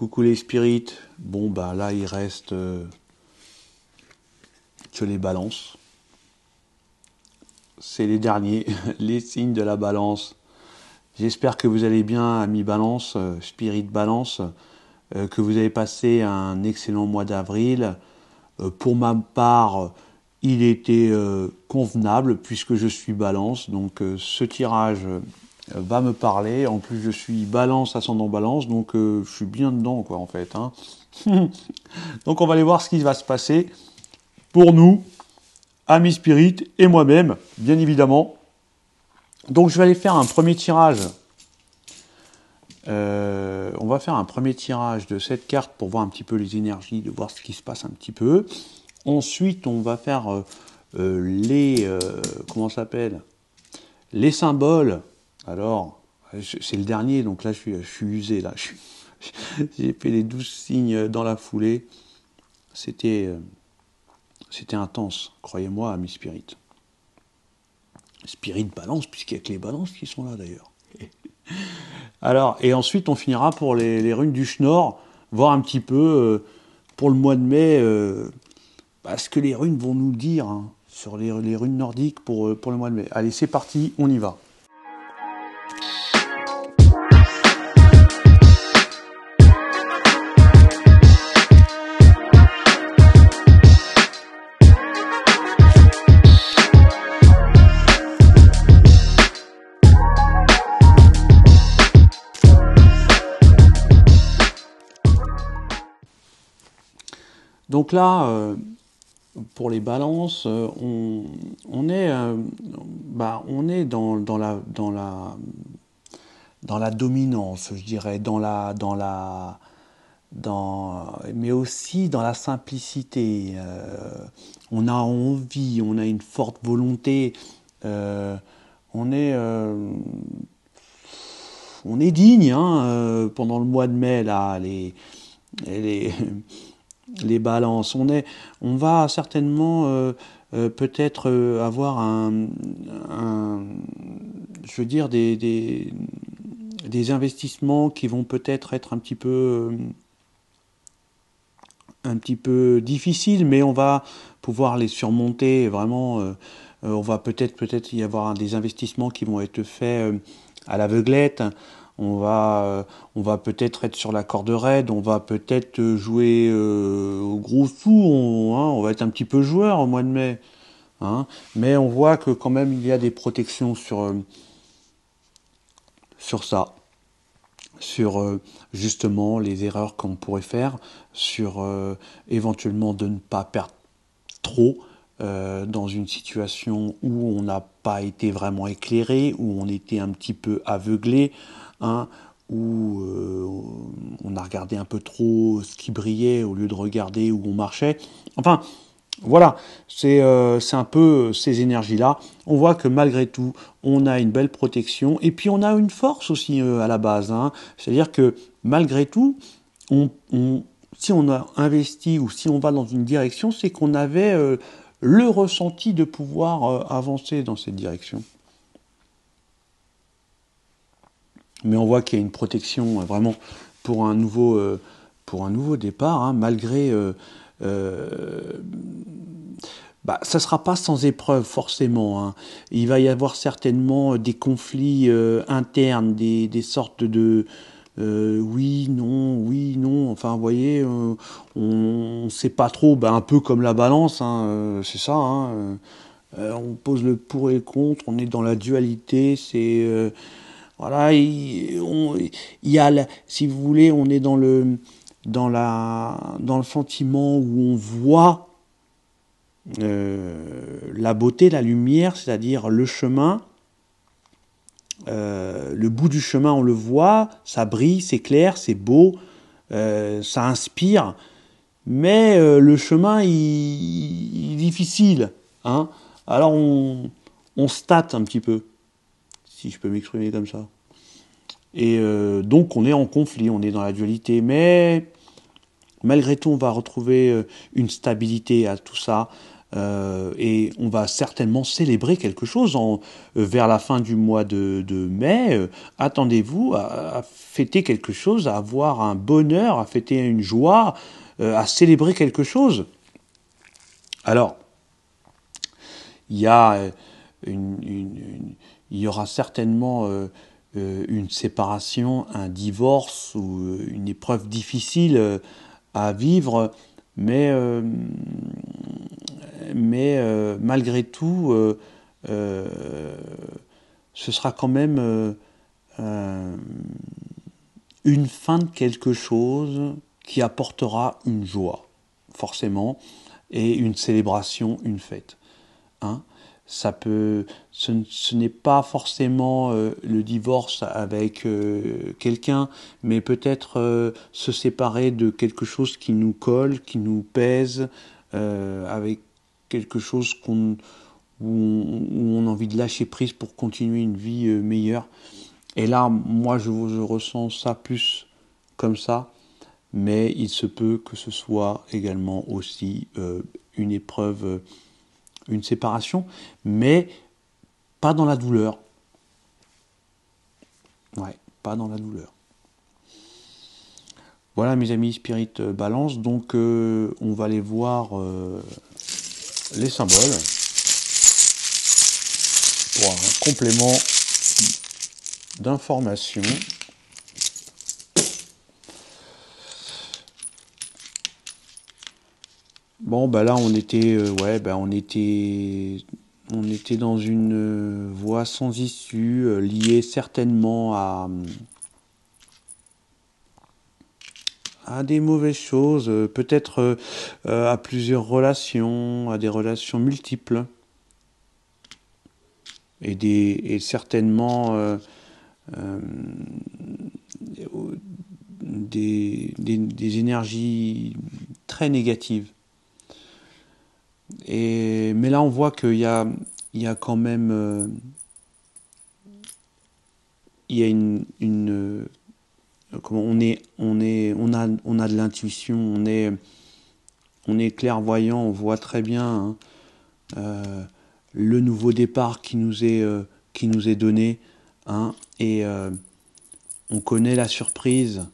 Coucou les spirites. Bon bah là il reste que les balances. C'est les derniers, les signes de la balance. J'espère que vous allez bien, amis balance, spirit balance, que vous avez passé un excellent mois d'avril. Pour ma part, il était convenable puisque je suis balance. Donc ce tirage va me parler. En plus je suis balance, ascendant balance, donc je suis bien dedans quoi en fait. Hein. Donc on va aller voir ce qui va se passer pour nous, amis spirit et moi-même, bien évidemment. Donc je vais aller faire un premier tirage. On va faire un premier tirage de cette carte pour voir un petit peu les énergies, de voir ce qui se passe un petit peu. Ensuite, on va faire comment ça s'appelle, les symboles. Alors, c'est le dernier, donc là, je suis usé. Là, j'ai fait les 12 signes dans la foulée. C'était intense, croyez-moi, amis spirit. Spirit balance, puisqu'il n'y a que les balances qui sont là d'ailleurs. Alors, et ensuite, on finira pour les runes du Schnorr, voir un petit peu pour le mois de mai ce que les runes vont nous dire hein, sur les runes nordiques pour le mois de mai. Allez, c'est parti, on y va. Donc là, pour les balances, on est dans la dominance, je dirais, mais aussi dans la simplicité. On a envie, on a une forte volonté, on est digne hein, pendant le mois de mai là, les balances. On va certainement peut-être avoir je veux dire des investissements qui vont peut-être être un petit peu difficiles, mais on va pouvoir les surmonter vraiment. On va peut-être y avoir des investissements qui vont être faits à l'aveuglette. On va peut-être être sur la corde raide, on va peut-être jouer au gros sous, on va être un petit peu joueur au mois de mai. Hein, mais on voit que quand même il y a des protections sur ça, sur justement les erreurs qu'on pourrait faire, sur éventuellement de ne pas perdre trop dans une situation où on n'a pas été vraiment éclairé, où on était un petit peu aveuglé, hein, où on a regardé un peu trop ce qui brillait au lieu de regarder où on marchait. Enfin, voilà, c'est un peu ces énergies-là. On voit que malgré tout, on a une belle protection. Et puis on a une force aussi à la base. Hein. C'est-à-dire que malgré tout, si on a investi ou si on va dans une direction, c'est qu'on avait le ressenti de pouvoir avancer dans cette direction. Mais on voit qu'il y a une protection vraiment pour un nouveau départ, hein, malgré... ça ne sera pas sans épreuve forcément. Hein. Il va y avoir certainement des conflits internes, des sortes de oui, non. Enfin, vous voyez, on ne sait pas trop, un peu comme la balance, hein, c'est ça. Hein, on pose le pour et le contre, on est dans la dualité, c'est... voilà, il y a, si vous voulez, on est dans le sentiment où on voit la beauté, la lumière, c'est-à-dire le chemin, le bout du chemin, on le voit, ça brille, c'est clair, c'est beau, ça inspire, mais le chemin, il est difficile. Hein. Alors on se tâte un petit peu, si je peux m'exprimer comme ça. Et donc on est en conflit, on est dans la dualité, mais malgré tout on va retrouver une stabilité à tout ça. et on va certainement célébrer quelque chose vers la fin du mois de mai. Attendez-vous à fêter quelque chose, à avoir un bonheur, à fêter une joie, à célébrer quelque chose. Alors, il y a il y aura certainement une séparation, un divorce ou une épreuve difficile à vivre, mais malgré tout, ce sera quand même une fin de quelque chose qui apportera une joie, forcément, et une célébration, une fête. Hein. Ce n'est pas forcément le divorce avec quelqu'un, mais peut-être se séparer de quelque chose qui nous colle, qui nous pèse, avec quelque chose où on a envie de lâcher prise pour continuer une vie meilleure. Et là, moi, je ressens ça plus comme ça, mais il se peut que ce soit également aussi une épreuve, une séparation, mais pas dans la douleur. Ouais, pas dans la douleur. Voilà mes amis Spirit Balance, donc on va aller voir les symboles pour un complément d'information. Bon bah là on était on était dans une voie sans issue, liée certainement à des mauvaises choses, peut-être à plusieurs relations, à des relations multiples, et certainement des énergies très négatives. Mais là on voit qu'il y a quand même il y a comment on a de l'intuition, on est clairvoyant, on voit très bien le nouveau départ qui nous est donné, hein, et on connaît la surprise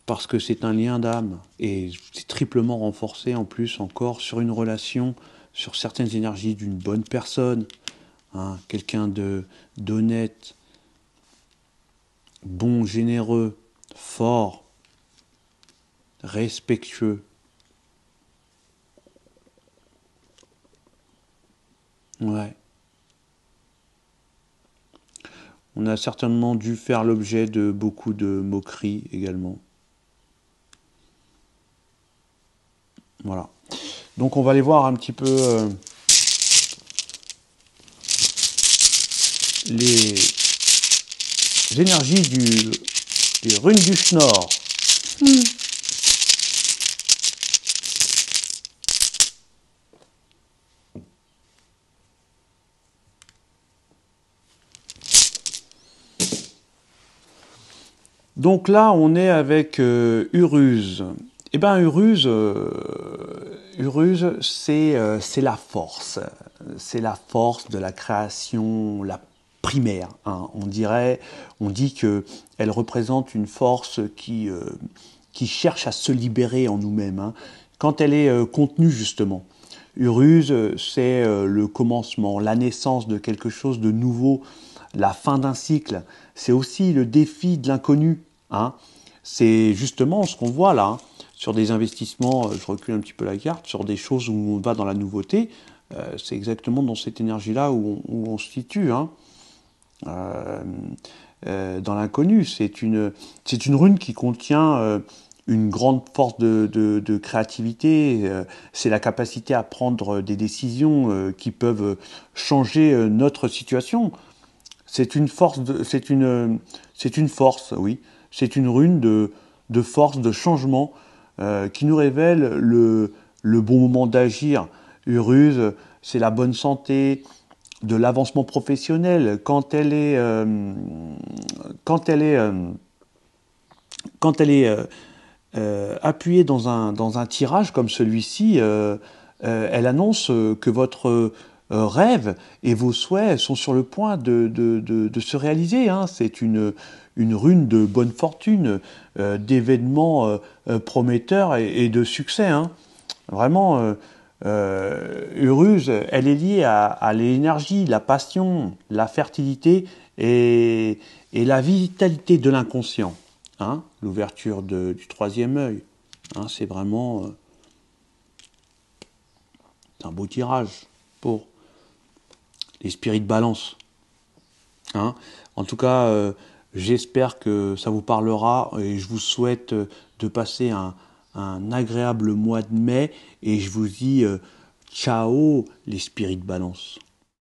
parce que c'est un lien d'âme et c'est triplement renforcé en plus encore sur une relation, sur certaines énergies d'une bonne personne, hein, quelqu'un d'honnête, bon, généreux, fort, respectueux. Ouais. On a certainement dû faire l'objet de beaucoup de moqueries également. Voilà. Donc on va aller voir un petit peu les énergies des runes du Schnorr. Donc là, on est avec Uruz. Eh bien, Uruz, c'est la force. C'est la force de la création, la primaire. Hein. On dit qu'elle représente une force qui cherche à se libérer en nous-mêmes, hein, quand elle est contenue, justement. Uruz, c'est le commencement, la naissance de quelque chose de nouveau, la fin d'un cycle. C'est aussi le défi de l'inconnu. Hein. C'est justement ce qu'on voit là, hein, sur des investissements, je recule un petit peu la carte, sur des choses où on va dans la nouveauté. C'est exactement dans cette énergie-là où on se situe. Hein. Dans l'inconnu, c'est une rune qui contient une grande force de créativité, c'est la capacité à prendre des décisions qui peuvent changer notre situation. C'est une force, oui. C'est une rune de force, de changement qui nous révèle le bon moment d'agir. Uruz, c'est la bonne santé, de l'avancement professionnel. Quand elle est appuyée dans un tirage comme celui-ci, elle annonce que votre rêve et vos souhaits sont sur le point de se réaliser. Hein. C'est une rune de bonne fortune, d'événements prometteurs et de succès. Hein. Vraiment, Uruse, elle est liée à l'énergie, la passion, la fertilité et la vitalité de l'inconscient. Hein. L'ouverture du troisième œil. Hein, c'est vraiment un beau tirage pour l'esprit de balance. Hein. En tout cas, j'espère que ça vous parlera et je vous souhaite de passer un agréable mois de mai et je vous dis ciao l'esprit de balance.